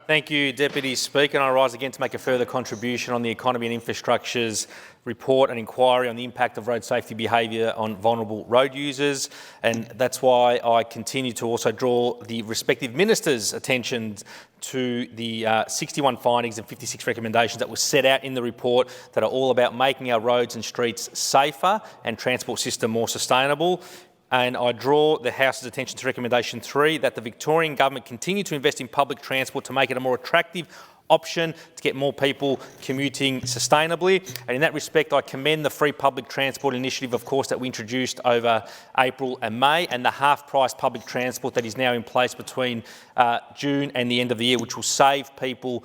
Thank you, Deputy Speaker. And I rise again to make a further contribution on the Economy and Infrastructure's report and inquiry on the impact of road safety behaviour on vulnerable road users. And that's why I continue to also draw the respective ministers' attention to the 61 findings and 56 recommendations that were set out in the report that are all about making our roads and streets safer and transport system more sustainable. And I draw the House's attention to recommendation 3 that the Victorian Government continue to invest in public transport to make it a more attractive option to get more people commuting sustainably. And in that respect, I commend the free public transport initiative, of course, that we introduced over April and May, and the half-price public transport that is now in place between June and the end of the year, which will save people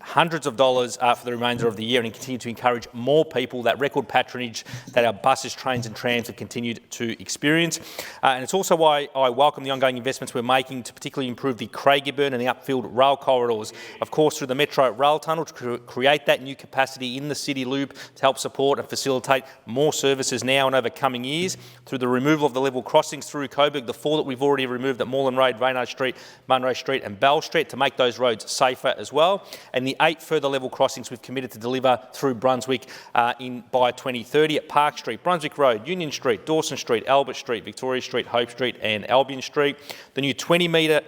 hundreds of dollars for the remainder of the year and continue to encourage more people, that record patronage that our buses, trains and trams have continued to experience. And it's also why I welcome the ongoing investments we're making to particularly improve the Craigieburn and the Upfield rail corridors, of course through the Metro Rail Tunnel to create that new capacity in the City Loop to help support and facilitate more services now and over coming years, through the removal of the level crossings through Coburg, the 4 that we've already removed at Moreland Road, Reynard Street, Munro Street and Bell Street to make those roads safer as well, and the 8 further level crossings we've committed to deliver through Brunswick by 2030 at Park Street, Brunswick Road, Union Street, Dawson Street, Albert Street, Victoria Street, Hope Street and Albion Street. The new 20-minute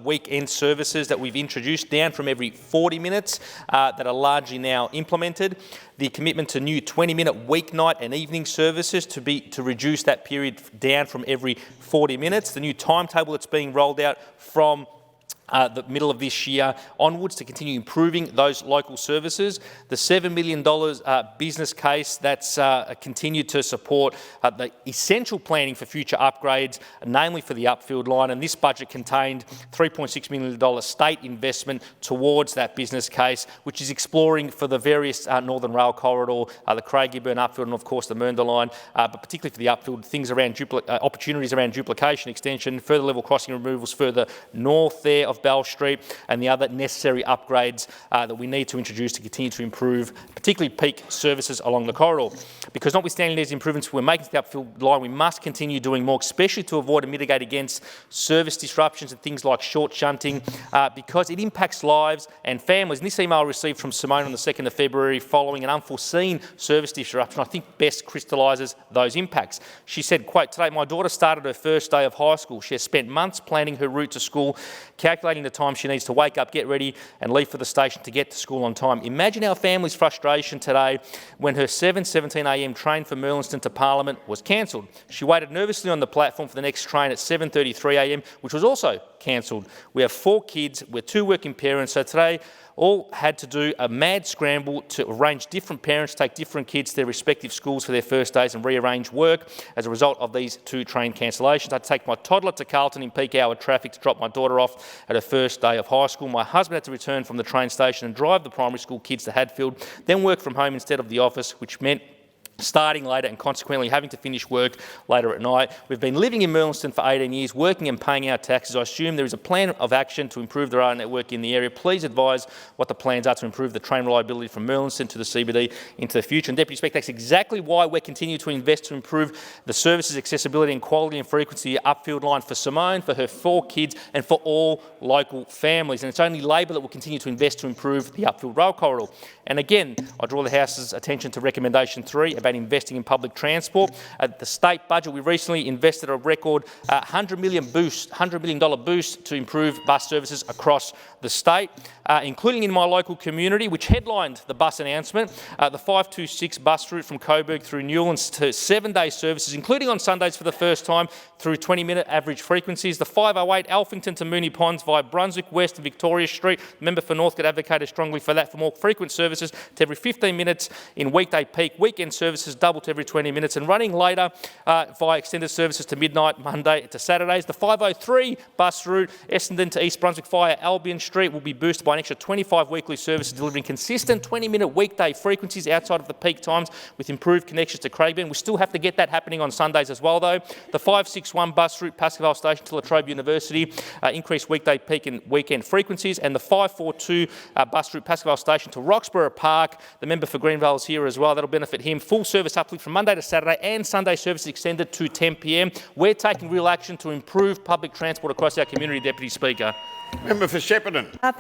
weekend services that we've introduced, down from every 40 minutes, that are largely now implemented. The commitment to new 20-minute weeknight and evening services to reduce that period down from every 40 minutes. The new timetable that's being rolled out from the middle of this year onwards to continue improving those local services. The $7 million business case that's continued to support the essential planning for future upgrades, namely for the Upfield line, and this budget contained $3.6 million state investment towards that business case, which is exploring for the various Northern Rail corridor, the Craigieburn, Upfield and of course the Mernda line, but particularly for the Upfield, things around opportunities around duplication, extension, further level crossing removals further north there of Bell Street, and the other necessary upgrades that we need to introduce to continue to improve particularly peak services along the corridor. Because notwithstanding these improvements we're making to the Upfield line, we must continue doing more, especially to avoid and mitigate against service disruptions and things like short shunting, because it impacts lives and families. And this email I received from Simone on the 2nd of February following an unforeseen service disruption I think best crystallises those impacts. She said, quote, "Today my daughter started her first day of high school. She has spent months planning her route to school, calculating the time she needs to wake up, get ready and leave for the station to get to school on time. Imagine our family's frustration today when her 7:17am train from Merlinston to Parliament was cancelled. She waited nervously on the platform for the next train at 7:33am, which was also cancelled. We have 4 kids, we're 2 working parents, so today all had to do a mad scramble to arrange different parents to take different kids to their respective schools for their first days and rearrange work as a result of these 2 train cancellations. I had to take my toddler to Carlton in peak hour traffic to drop my daughter off at her first day of high school. My husband had to return from the train station and drive the primary school kids to Hadfield, then work from home instead of the office, which meant starting later and consequently having to finish work later at night. We've been living in Merlinston for 18 years, working and paying our taxes. I assume there is a plan of action to improve the rail network in the area. Please advise what the plans are to improve the train reliability from Merlinston to the CBD into the future." And Deputy Speaker, that's exactly why we're continuing to invest to improve the services, accessibility and quality and frequency of the Upfield line for Simone, for her 4 kids and for all local families. And it's only Labor that will continue to invest to improve the Upfield rail corridor. And again, I draw the House's attention to recommendation 3 about investing in public transport. At the state budget, we recently invested a record $100 million boost to improve bus services across the state, including in my local community, which headlined the bus announcement. The 526 bus route from Coburg through Newlands to 7-day services, including on Sundays for the first time, through 20-minute average frequencies. The 508 Alphington to Moonee Ponds via Brunswick West and Victoria Street. Member for Northcote advocated strongly for that, for more frequent services to every 15 minutes in weekday peak, weekend services double to every 20 minutes, and running later via extended services to midnight Monday to Saturdays. The 503 bus route Essendon to East Brunswick via Albion Street will be boosted by an extra 25 weekly services, delivering consistent 20-minute weekday frequencies outside of the peak times with improved connections to Craigieburn. We still have to get that happening on Sundays as well, though. The 561 bus route Pascoe Vale Station to La Trobe University, increased weekday peak and weekend frequencies, and the 542 bus route Pascoe Vale Station to Roxburgh Park. The member for Greenvale is here as well. That'll benefit him. Full service uplift from Monday to Saturday and Sunday services extended to 10 p.m. We're taking real action to improve public transport across our community, Deputy Speaker. Member for Shepparton. Thank